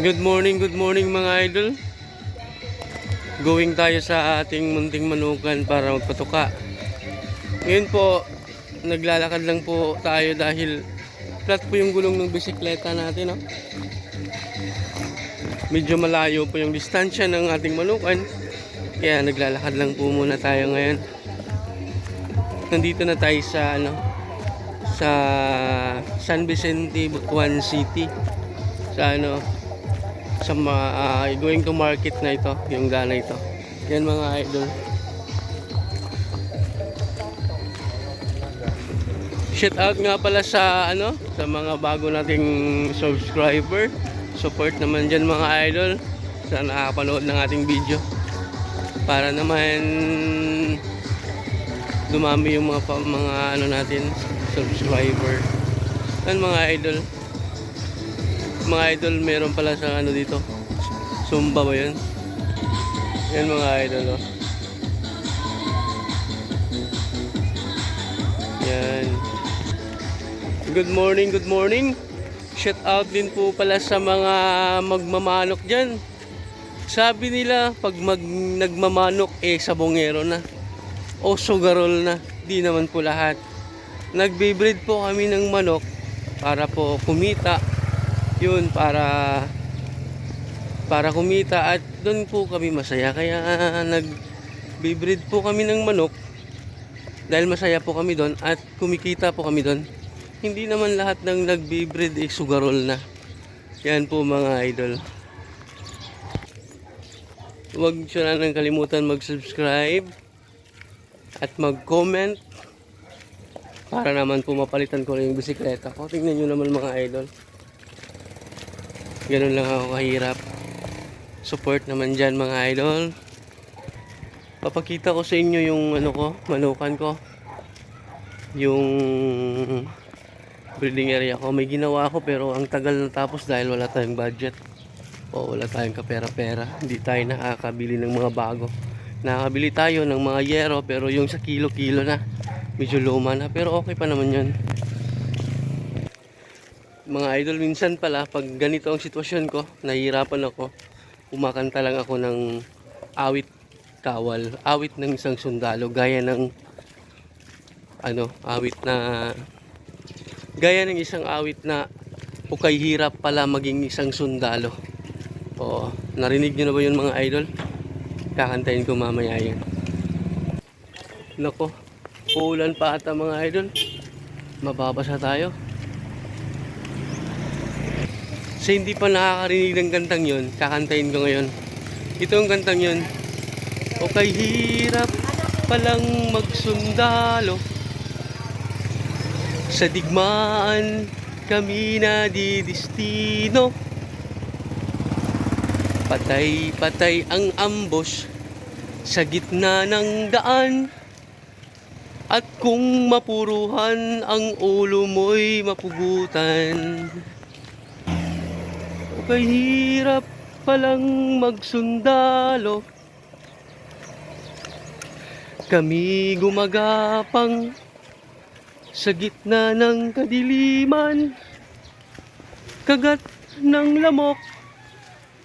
Good morning mga idol. Going tayo sa ating munting manukan para magpatuka. Ngayon po, naglalakad lang po tayo dahil flat po yung gulong ng bisikleta natin. No? Medyo malayo po yung distansya ng ating manukan. Kaya naglalakad lang po muna tayo ngayon. Nandito na tayo sa sa San Vicente, Butuan City. Sa going to market na ito, yung daan na ito. Yan mga idol. Shout out nga pala sa sa mga bago nating subscriber. Support naman diyan mga idol sa nakapanood ng ating video. Para naman dumami yung mga natin subscriber. Yan mga idol. Mga idol, meron pala sa dito. Zumba ba yun? Yan mga idol, oh. Yan. Good morning, good morning. Shout out din po pala sa mga magmamanok dyan. Sabi nila, pag nagmamanok, sabongero na. O sugarol na. Di naman po lahat. Nagbe-breed po kami ng manok para po kumita. Yun, para kumita at doon po kami masaya. Kaya nag-breed po kami ng manok dahil masaya po kami doon at kumikita po kami doon. Hindi naman lahat ng nag-breed sugarol na. Yan po mga idol. Huwag siya na nang kalimutan mag-subscribe at mag-comment para naman po mapalitan ko rin yung bisikleta ko. Tingnan nyo naman mga idol. Ganun lang ako kahirap. Support naman dyan mga idol. Papakita ko sa inyo yung manukan ko. Yung breeding area ko. May ginawa ako pero ang tagal natapos dahil wala tayong budget. O wala tayong kapera-pera. Hindi tayo nakakabili ng mga bago. Nakakabili tayo ng mga yero pero yung sa kilo-kilo na. Medyo luma na pero okay pa naman yun. Mga idol, minsan pala pag ganito ang sitwasyon ko, nahihirapan ako, kumakanta lang ako ng awit kawal, awit ng isang sundalo, gaya ng isang awit na ukay hirap pala maging isang sundalo. O, narinig nyo na ba yun mga idol? Kakantayin ko mamaya yun. Nako, uulan pa ata mga idol, mababasa tayo. Sa hindi pa nakakarinig ng kantang yun, kakantayin ko ngayon. Ito ang kantang yun. O kay hirap palang magsundalo, sa digmaan kami na didistino. Patay-patay ang ambush sa gitna ng daan, at kung mapuruhan ang ulo mo'y mapugutan. Kay hirap palang magsundalo, kami gumagapang sa gitna ng kadiliman. Kagat ng lamok,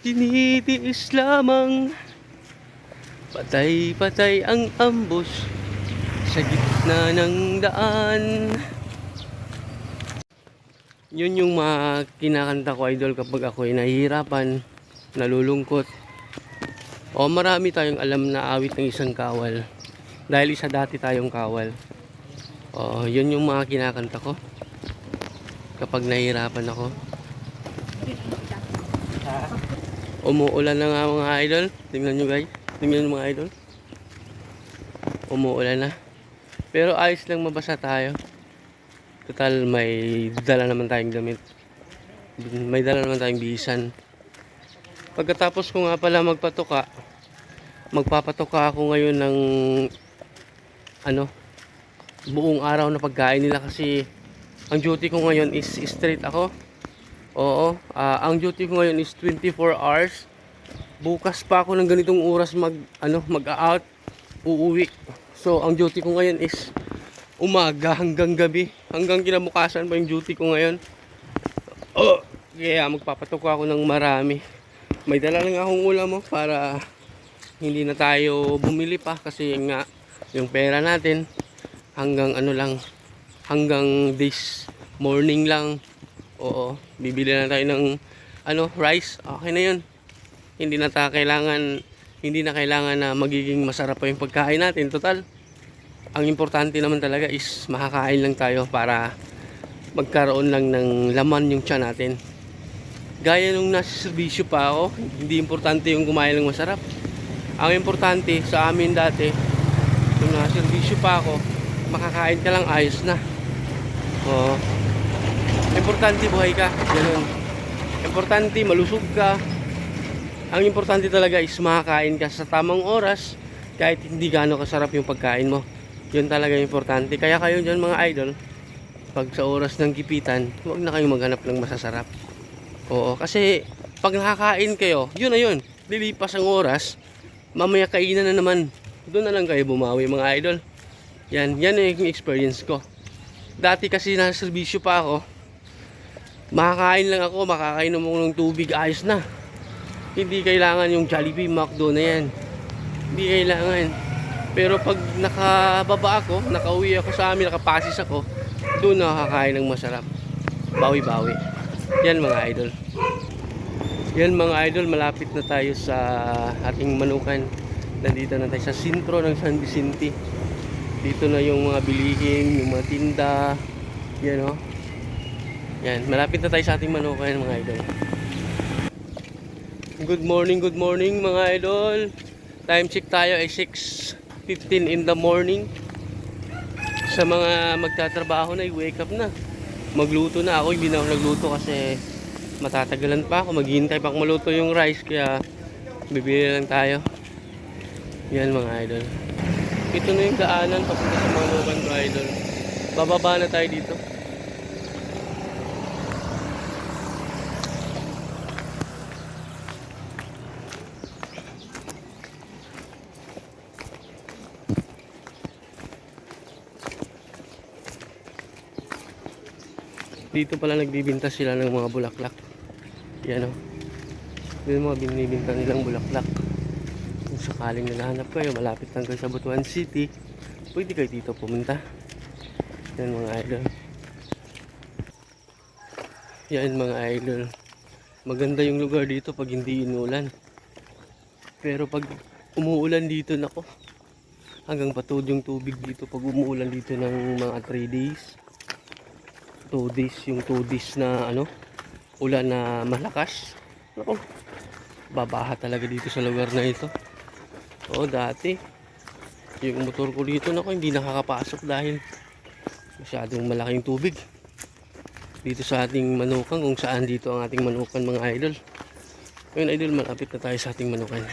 tinitiis lamang. Patay-patay ang ambush sa gitna ng daan. Yun yung mga kinakanta ko idol kapag ako'y nahihirapan, nalulungkot. O marami tayong alam na awit ng isang kawal. Dahil isa dati tayong kawal. O yun yung mga kinakanta ko kapag nahihirapan ako. Umuulan na nga mga idol. Tingnan nyo guys. Tingnan nyo mga idol. Umuulan na. Pero ayos lang mabasa tayo. Total, may dala naman tayong damit. May dala naman tayong bisan. Pagkatapos ko nga pala magpatuka, magpapatuka ako ngayon ng buong araw na pagkain nila kasi ang duty ko ngayon is straight ako. Oo, ang duty ko ngayon is 24 hours. Bukas pa ako ng ganitong oras mag-out, uuwi. So, ang duty ko ngayon is umaga hanggang gabi, hanggang kinabukasan pa yung duty ko ngayon. Kaya magpapatok ako ng marami. May dala lang akong ulam mo para hindi na tayo bumili pa kasi nga yung pera natin hanggang ano lang, hanggang this morning lang. Oo, bibili na tayo ng rice. Okay na 'yun. Hindi na kailangan na magiging masarap pa yung pagkain natin. Total, ang importante naman talaga is makakain lang tayo para magkaroon lang ng laman yung tiyan natin. Gaya nung nasa serbisyo pa ako, hindi importante yung kumain ng masarap. Ang importante sa amin dati, nung nasa serbisyo pa ako, makakain ka lang, ayos na. Oo. Importante buhay ka, ganun. Importante malusog ka. Ang importante talaga is makakain ka sa tamang oras, kahit hindi gaano kasarap yung pagkain mo. Yun talaga importante. Kaya kayo dyan mga idol, pag sa oras ng gipitan, huwag na kayong maghanap ng masasarap. Oo, kasi pag nakakain kayo, yun na yun. Lilipas ang oras, mamaya kainan na naman. Doon na lang kayo bumawi mga idol. Yan yung experience ko. Dati kasi nasa serbisyo pa ako, makakain lang ako, makakainom ako ng tubig, ayos na. Hindi kailangan yung Jollibee, McDo na yan. Hindi kailangan. Pero pag nakababa ako, nakauwi ako sa amin, nakapasis ako, doon nakakain ng masarap. Bawi-bawi. Yan mga idol. Yan mga idol, malapit na tayo sa ating manukan. Nandito na tayo sa sentro ng San Vicente. Dito na yung mga bilihin, yung mga tinda. Yan o. Yan, malapit na tayo sa ating manukan mga idol. Good morning mga idol. Time check tayo ay 6:15 in the morning. Sa mga magtatrabaho na, wake up na. Magluto na ako, hindi na ako nagluto kasi matatagalan pa ako. Maghihintay pa ako maluto yung rice, kaya bibili lang tayo. Yan mga idol. Ito na yung daanan papunta sa mga lugan mga idol. Bababa na tayo dito. Dito pala nagbibinta sila ng mga bulaklak. Yan o. Dito mga binibinta nilang bulaklak. Kung sakaling naghahanap kayo, malapit lang kayo sa Butuan City, pwede kayo dito pumunta. Yan mga idol. Yan mga idol. Maganda yung lugar dito pag hindi inulan. Pero pag umuulan dito, nako, hanggang patod yung tubig dito pag umuulan dito ng mga 3 days. 2 days, yung 2 days na ulan na malakas. Nako, babaha talaga dito sa lugar na ito. Oo, dati yung motor ko dito, nako, hindi nakakapasok dahil masyadong malaking tubig dito sa ating manukan, kung saan dito ang ating manukan mga idol. Ngayon idol, malapit na tayo sa ating manukan.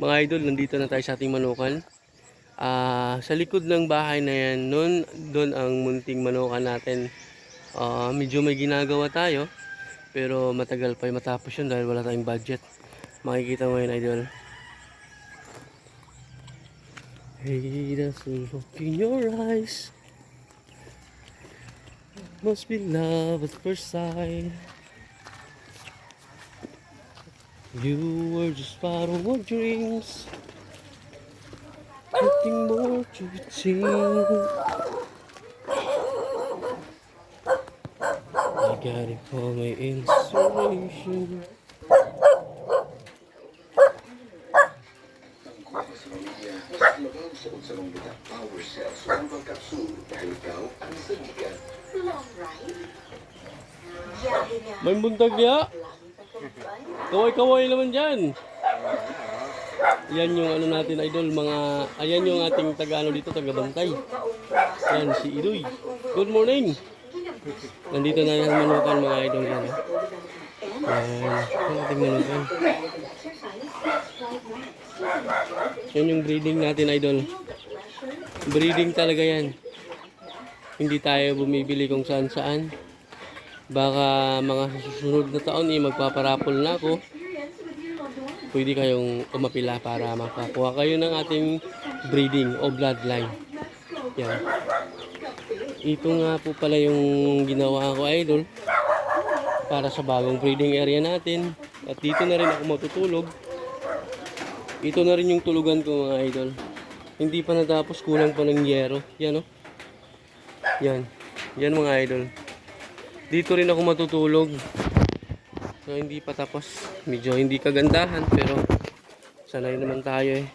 Mga idol, nandito na tayo sa ating manukan. Sa likod ng bahay na yan, doon ang munting manukan natin. Medyo may ginagawa tayo, pero matagal pa yung matapos yun dahil wala tayong budget. Makikita mo yun idol. Hey, that's a look in your eyes. Must be love at first sight. You were just part of my dreams. Nothing more to think. I got it for my inspiration. May buntag niya. Kaway-kaway naman dyan. Yan yung natin idol, ayan yung ating taga dito, taga-bantay. Yan si Idoy. Good morning. Nandito na yung manukan mga idol yan. Yan yung ating manukan. Yan yung breeding natin idol. Breeding talaga yan. Hindi tayo bumibili kung saan-saan. Baka mga susunod na taon magpaparapol na ako. Pwede kayong umapila para makakuha kayo ng ating breeding o bloodline. Yan. Ito nga po pala yung ginawa ko idol. para sa bagong breeding area natin. At dito na rin ako matutulog. Ito na rin yung tulugan ko mga idol. Hindi pa natapos, kulang pa ng yero. Yan oh. Yan. Yan mga idol. Dito rin ako matutulog. So hindi pa tapos. Medyo hindi kagandahan pero sanay naman tayo eh.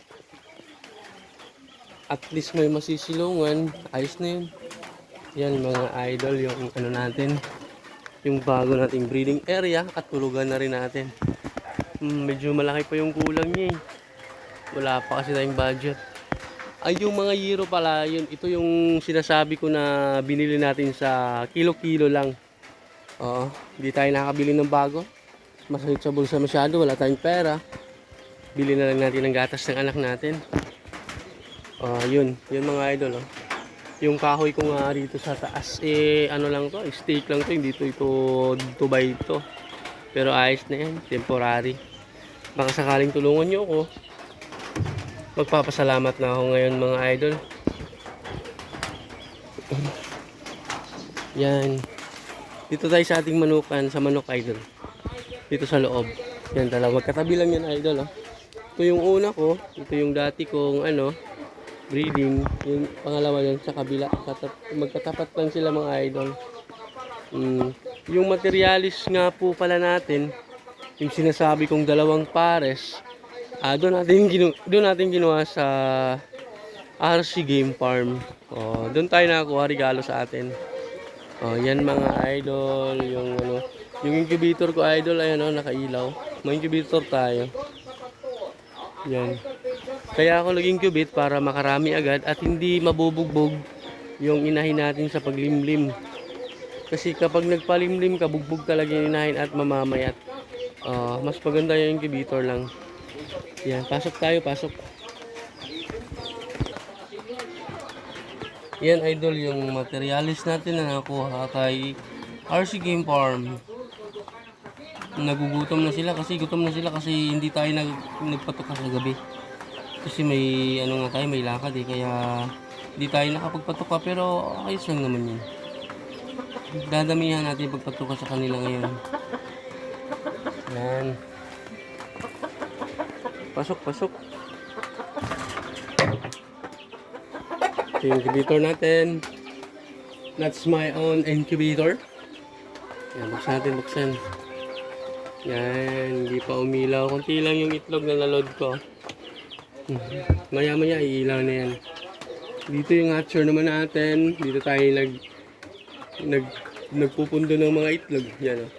At least may masisilungan. Ayos na yun. Yan mga idol yung ano natin. Yung bago nating breeding area at tulugan na rin natin. Medyo malaki pa yung kulang niya eh. Wala pa kasi tayong budget. Ay yung mga yero pala yun. Ito yung sinasabi ko na binili natin sa kilo-kilo lang. Oo, hindi tayo nakabili ng bago. Masakit sa bulsa masyado, wala tayong pera. Bili na lang natin ng gatas ng anak natin. Yun mga idol. Yung kahoy ko nga rito sa taas, ano lang to, stake lang to, hindi to ito 2x ito. Pero ayos na yan, temporary. Baka sakaling tulungan nyo ako, magpapasalamat na ako ngayon mga idol. Yan. Dito tayo sa ating manukan, sa manok idol. Dito sa loob. Yan dalawa. Magkatabi lang yan idol. Ito yung una ko. Ito yung dati kong breeding. Yung pangalawa yan sa kabila. Magkatapat lang sila mga idol. Yung materialis nga po pala natin, yung sinasabi kong dalawang pares, doon natin ginawa sa RC Game Farm. Doon tayo nakakuha regalo sa atin. Yan mga idol, yung incubator ko idol, ayan nakailaw. May incubator tayo. Yan. Kaya ako nag-incubate para makarami agad at hindi mabubugbog yung inahin natin sa paglimlim. Kasi kapag nagpalimlim ka, bugbog talaga yung inahin at mamamayat. Mas maganda yung incubator lang. Yan, pasok tayo, pasok. Yan idol yung materialis natin na nakuha kay RC Game Farm. Nagugutom na sila kasi hindi tayo nagpatuka sa gabi. Kasi may may lakad kaya hindi tayo nakapagpatuka pero ayos lang naman yun. Dadamihan natin pagpatuka sa kanila ngayon. Yan. Pasok. Ito yung incubator natin. That's my own incubator. Yan, buksan. Yan, hindi pa umilaw. Kunti lang yung itlog na naload ko. Maya iilaw na yan. Dito yung hatcher naman natin. Dito tayo nagpupundo ng mga itlog. Yan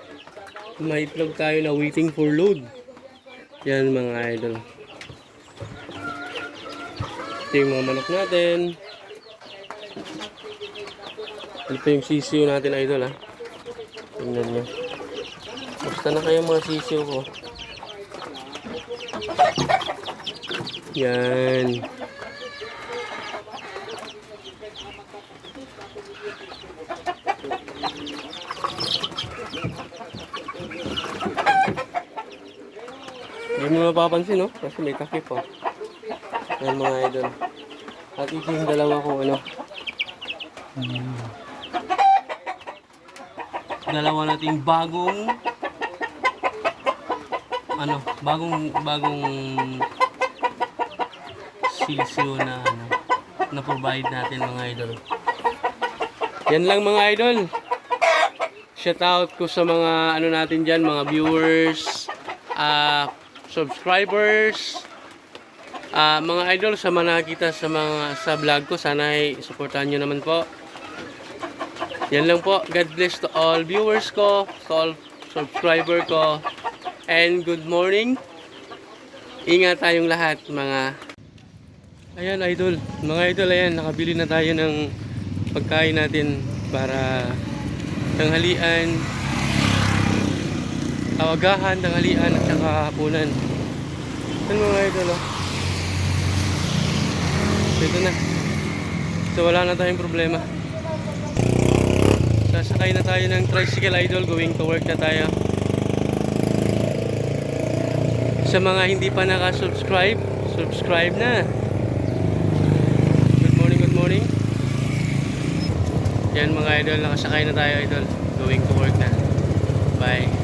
may itlog tayo na waiting for load. Yan mga idol. Ito yung mga manok natin. Ito yung sisiyo natin idol Tingnan nyo. Basta na kayo mga sisiyo ko. Yan. Hindi mo mapapansin kasi may takip Yan mga idol. At ito yung dalawa kong dalawa nating bagong sisiyo na provide natin mga idol. Yan lang mga idol. Shout out ko sa mga natin dyan, mga viewers, subscribers, mga idol sa mga nakita sa vlog ko. Sana ay supportahan nyo naman po. Yan lang po. God bless to all viewers ko, to all subscriber ko. And good morning. Ingat tayong lahat mga. Ayan idol. Mga idol, ayan. Nakabili na tayo ng pagkain natin para tanghalian, awagahan, tanghalian at saka hapunan. Yan mga idol Ito na. So wala na tayong problema. Sasakay na tayo ng tricycle idol, going to work na tayo. Sa mga hindi pa naka-subscribe, subscribe na. Good morning. Yan mga idol, nakasakay na tayo idol, going to work na. Bye.